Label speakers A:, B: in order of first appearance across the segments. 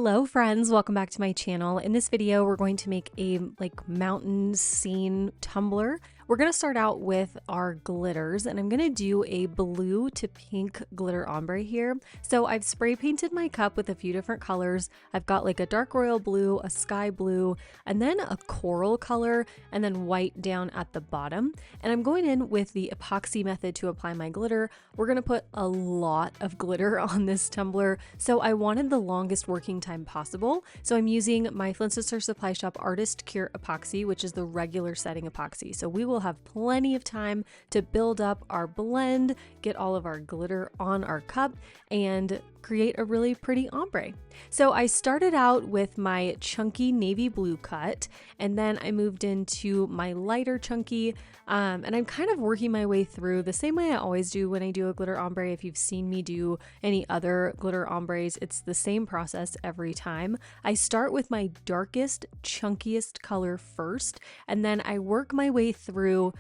A: Hello friends, welcome back to my channel. In this video, we're going to make a mountain scene tumbler. We're going to start out with our glitters, and I'm going to do a blue to pink glitter ombre here. So I've spray painted my cup with a few different colors. I've got like a dark royal blue, a sky blue, and then a coral color, and then white down at the bottom. And I'm going in with the epoxy method to apply my glitter. We're going to put a lot of glitter on this tumbler, so I wanted the longest working time possible. So I'm using my Flynn Sister Supply Shop Artist Cure epoxy, which is the regular setting epoxy. So we will have plenty of time to build up our blend, get all of our glitter on our cup, and create a really pretty ombre. So I started out with my chunky navy blue cut, and then I moved into my lighter chunky, and I'm kind of working my way through the same way I always do when I do a glitter ombre. If you've seen me do any other glitter ombres, it's the same process every time. I start with my darkest, chunkiest color first, and then I work my way through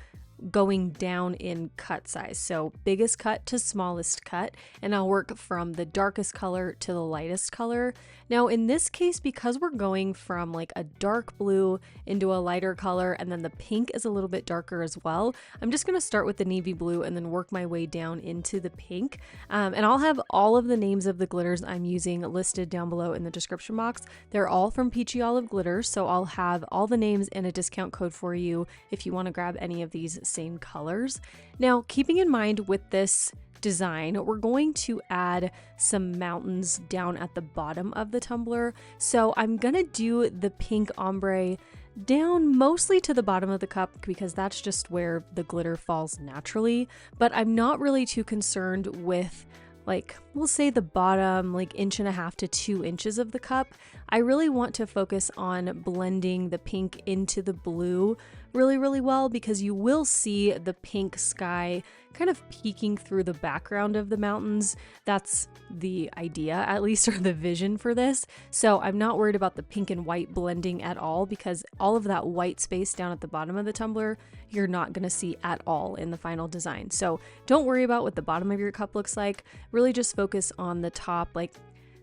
A: going down in cut size. So biggest cut to smallest cut, and I'll work from the darkest color to the lightest color. Now in this case, because we're going from like a dark blue into a lighter color, and then the pink is a little bit darker as well, I'm just going to start with the navy blue and then work my way down into the pink. And I'll have all of the names of the glitters I'm using listed down below in the description box. They're all from Peachy Olive Glitters, so I'll have all the names and a discount code for you if you want to grab any of these same colors. Now, keeping in mind with this design, we're going to add some mountains down at the bottom of the tumbler. So I'm gonna do the pink ombre down mostly to the bottom of the cup because that's just where the glitter falls naturally, but I'm not really too concerned with, like, we'll say the bottom like 1.5 to 2 inches of the cup. I really want to focus on blending the pink into the blue really well, because you will see the pink sky kind of peeking through the background of the mountains. That's the idea, at least, or the vision for this. So I'm not worried about the pink and white blending at all, because all of that white space down at the bottom of the tumbler you're not going to see at all in the final design. So don't worry about what the bottom of your cup looks like. Really just focus on the top, like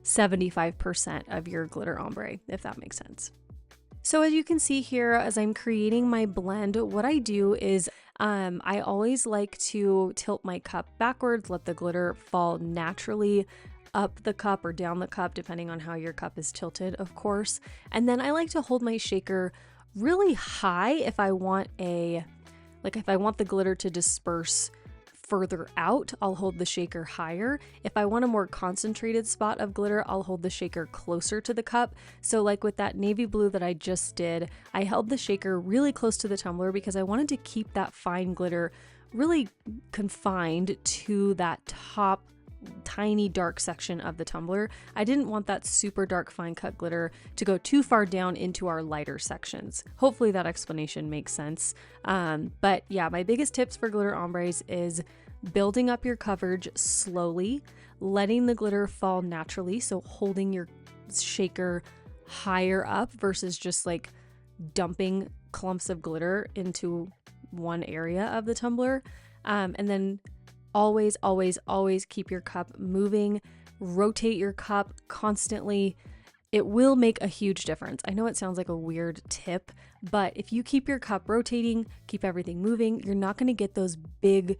A: 75% of your glitter ombre, if that makes sense. So as you can see here, as I'm creating my blend, what I do is I always like to tilt my cup backwards, let the glitter fall naturally up the cup or down the cup, depending on how your cup is tilted, of course. And then I like to hold my shaker really high if I want the glitter to disperse further out, I'll hold the shaker higher. If I want a more concentrated spot of glitter, I'll hold the shaker closer to the cup. So like with that navy blue that I just did, I held the shaker really close to the tumbler because I wanted to keep that fine glitter really confined to that top tiny dark section of the tumbler. I didn't want that super dark fine cut glitter to go too far down into our lighter sections. Hopefully that explanation makes sense. But yeah, my biggest tips for glitter ombres is building up your coverage slowly, letting the glitter fall naturally, so holding your shaker higher up versus just like dumping clumps of glitter into one area of the tumbler. And then always keep your cup moving, rotate your cup constantly. It will make a huge difference. I know it sounds like a weird tip, but if you keep your cup rotating, keep everything moving, you're not going to get those big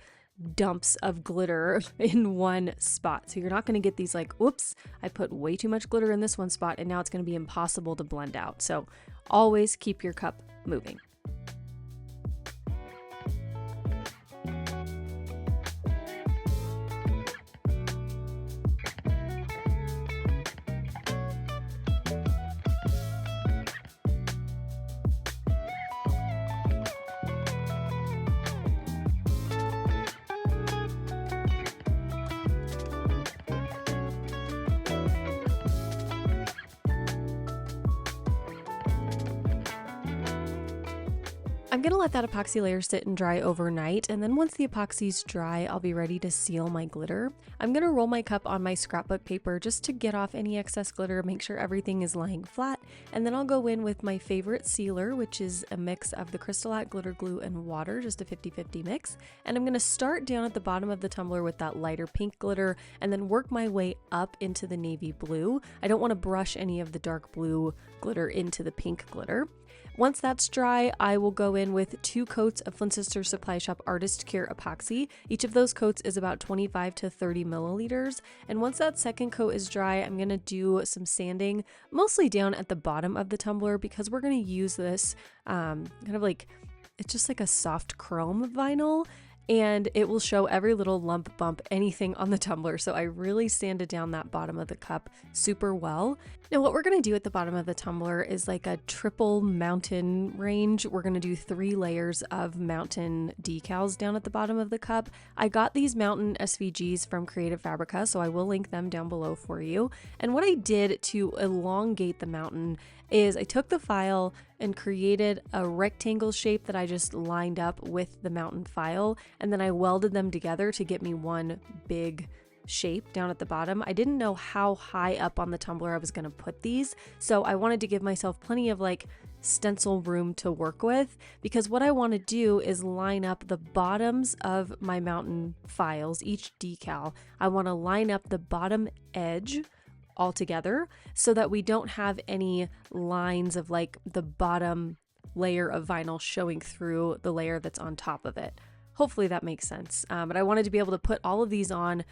A: dumps of glitter in one spot. So you're not going to get these like, oops, I put way too much glitter in this one spot and now it's going to be impossible to blend out. So always keep your cup moving. I'm gonna let that epoxy layer sit and dry overnight, and then once the epoxy's dry, I'll be ready to seal my glitter. I'm gonna roll my cup on my scrapbook paper just to get off any excess glitter, make sure everything is lying flat, and then I'll go in with my favorite sealer, which is a mix of the CRYSTALAC glitter glue and water, just a 50-50 mix. And I'm gonna start down at the bottom of the tumbler with that lighter pink glitter, and then work my way up into the navy blue. I don't wanna brush any of the dark blue glitter into the pink glitter. Once that's dry, I will go in with 2 coats of Flynn Sisters Supply Shop Artist Cure epoxy. Each of those coats is about 25 to 30 milliliters. And once that second coat is dry, I'm gonna do some sanding, mostly down at the bottom of the tumbler, because we're gonna use this kind of like, it's just like a soft chrome vinyl, and it will show every little lump, bump, anything on the tumbler. So I really sanded down that bottom of the cup super well. Now what we're gonna do at the bottom of the tumbler is like a triple mountain range. We're gonna do 3 layers of mountain decals down at the bottom of the cup. I got these mountain SVGs from Creative Fabrica, so I will link them down below for you. And what I did to elongate the mountain is I took the file and created a rectangle shape that I just lined up with the mountain file, and then I welded them together to get me one big shape down at the bottom. I didn't know how high up on the tumbler I was going to put these, so I wanted to give myself plenty of like stencil room to work with, because what I want to do is line up the bottoms of my mountain files, each decal. I want to line up the bottom edge all together so that we don't have any lines of like the bottom layer of vinyl showing through the layer that's on top of it. Hopefully that makes sense. But I wanted to be able to put all of these on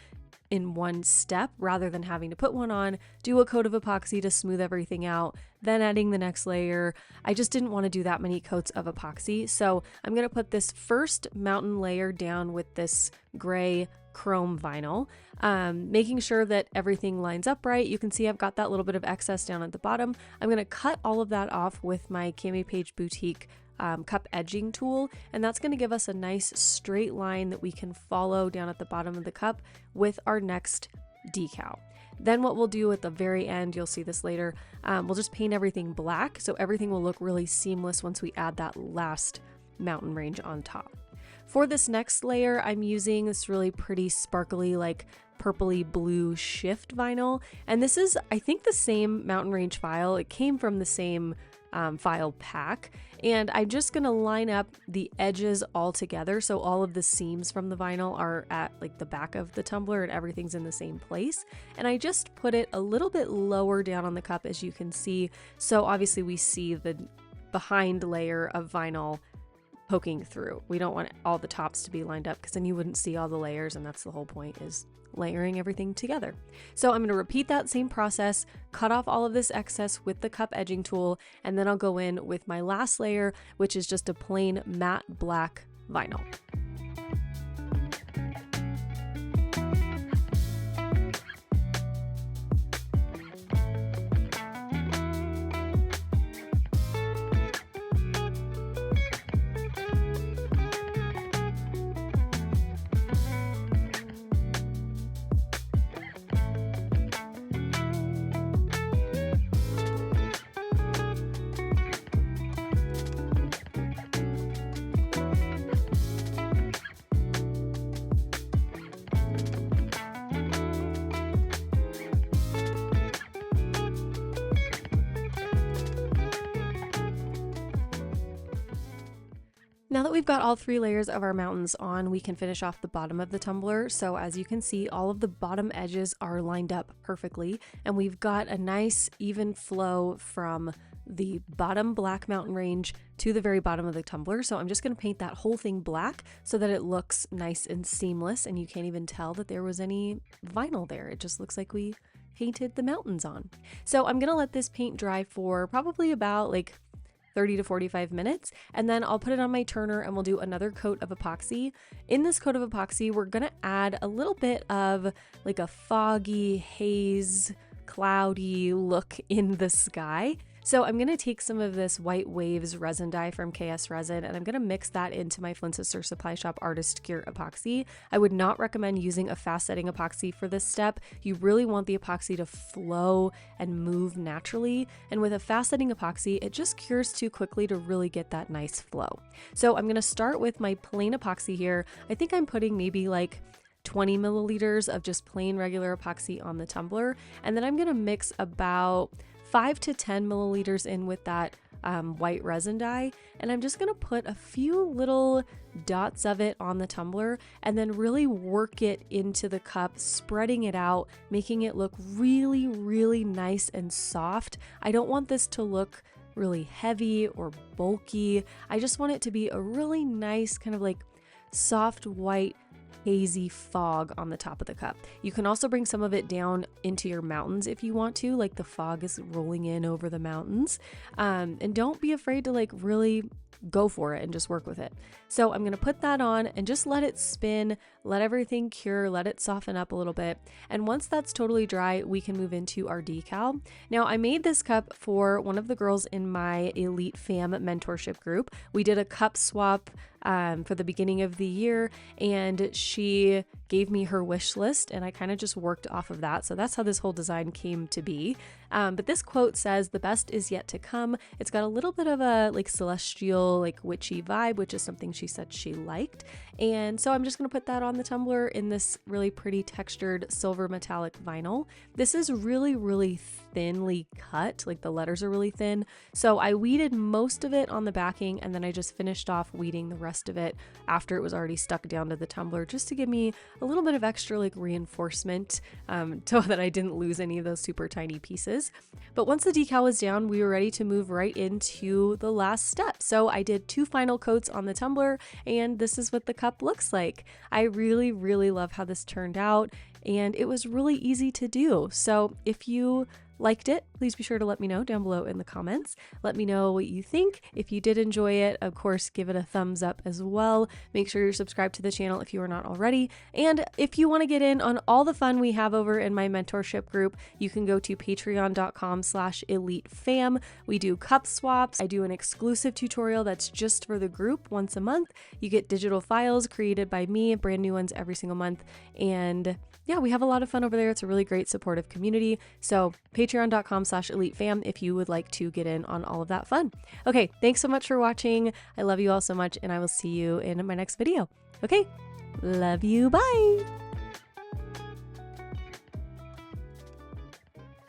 A: in one step rather than having to put one on, do a coat of epoxy to smooth everything out, then adding the next layer. I just didn't want to do that many coats of epoxy. So I'm going to put this first mountain layer down with this gray chrome vinyl, making sure that everything lines up right. You can see I've got that little bit of excess down at the bottom. I'm going to cut all of that off with my CAMIPAIGE Boutique cup edging tool, and that's going to give us a nice straight line that we can follow down at the bottom of the cup with our next decal. Then what we'll do at the very end, you'll see this later, we'll just paint everything black so everything will look really seamless once we add that last mountain range on top. For this next layer, I'm using this really pretty sparkly like purpley blue shift vinyl, and this is I think the same mountain range file. It came from the same file pack, and I'm just gonna line up the edges all together so all of the seams from the vinyl are at like the back of the tumbler and everything's in the same place. And I just put it a little bit lower down on the cup, as you can see, so obviously we see the behind layer of vinyl poking through. We don't want all the tops to be lined up because then you wouldn't see all the layers, and that's the whole point, is layering everything together. So I'm going to repeat that same process, cut off all of this excess with the cup edging tool, and then I'll go in with my last layer, which is just a plain matte black vinyl. Now that we've got all 3 layers of our mountains on, we can finish off the bottom of the tumbler. So as you can see, all of the bottom edges are lined up perfectly, and we've got a nice even flow from the bottom black mountain range to the very bottom of the tumbler. So I'm just going to paint that whole thing black so that it looks nice and seamless, and you can't even tell that there was any vinyl there. It just looks like we painted the mountains on. So I'm going to let this paint dry for probably about like 30 to 45 minutes, and then I'll put it on my turner and we'll do another coat of epoxy. In this coat of epoxy, we're gonna add a little bit of like a foggy, haze, cloudy look in the sky. So I'm going to take some of this White Waves resin dye from KS Resin, and I'm going to mix that into my Flynn Sister Supply Shop Artist Cure epoxy. I would not recommend using a fast setting epoxy for this step. You really want the epoxy to flow and move naturally, and with a fast setting epoxy, it just cures too quickly to really get that nice flow. So I'm going to start with my plain epoxy here. I think I'm putting maybe like 20 milliliters of just plain regular epoxy on the tumbler, and then I'm going to mix about 5 to 10 milliliters in with that white resin dye, and I'm just going to put a few little dots of it on the tumbler and then really work it into the cup, spreading it out, making it look really, really nice and soft. I don't want this to look really heavy or bulky. I just want it to be a really nice kind of like soft white hazy fog on the top of the cup. You can also bring some of it down into your mountains if you want to, like the fog is rolling in over the mountains. And don't be afraid to like really go for it and just work with it. So I'm going to put that on and just let it spin, let everything cure, let it soften up a little bit. And once that's totally dry, we can move into our decal. Now I made this cup for one of the girls in my Elite Fam mentorship group. We did a cup swap for the beginning of the year, and she gave me her wish list and I kind of just worked off of that. So that's how this whole design came to be. But this quote says, "The best is yet to come." It's got a little bit of a like celestial, like witchy vibe, which is something she said she liked. And so I'm just going to put that on the tumbler in this really pretty textured silver metallic vinyl. This is really, really thinly cut, like the letters are really thin. So I weeded most of it on the backing, and then I just finished off weeding the rest of it after it was already stuck down to the tumbler, just to give me a little bit of extra like reinforcement so that I didn't lose any of those super tiny pieces. But once the decal was down, we were ready to move right into the last step. So I did 2 final coats on the tumbler, and this is what the cup looks like. I really, really love how this turned out, and it was really easy to do. So if you liked it, please be sure to let me know down below in the comments. Let me know what you think. If you did enjoy it, of course, give it a thumbs up as well. Make sure you're subscribed to the channel if you are not already. And if you want to get in on all the fun we have over in my mentorship group, you can go to patreon.com/elitefam. We do cup swaps. I do an exclusive tutorial that's just for the group once a month. You get digital files created by me, brand new ones every single month. And yeah, we have a lot of fun over there. It's a really great supportive community. So patreon.com/elitefam if you would like to get in on all of that fun. Okay, thanks so much for watching. I love you all so much, and I will see you in my next video. Okay, love you. Bye.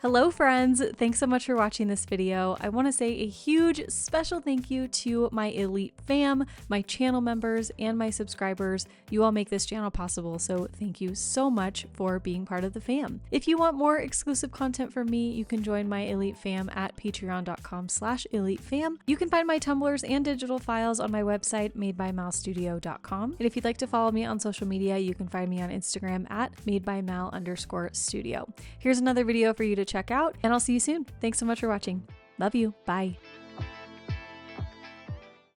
A: Hello friends, thanks so much for watching this video. I want to say a huge special thank you to my Elite Fam, my channel members, and my subscribers. You all make this channel possible, so thank you so much for being part of the fam. If you want more exclusive content from me, you can join my Elite Fam at patreon.com/elitefam. You can find my tumblers and digital files on my website, madebymalstudio.com. And if you'd like to follow me on social media, you can find me on Instagram at madebymal_studio. Here's another video for you to check out, and I'll see you soon. Thanks so much for watching. Love you. Bye.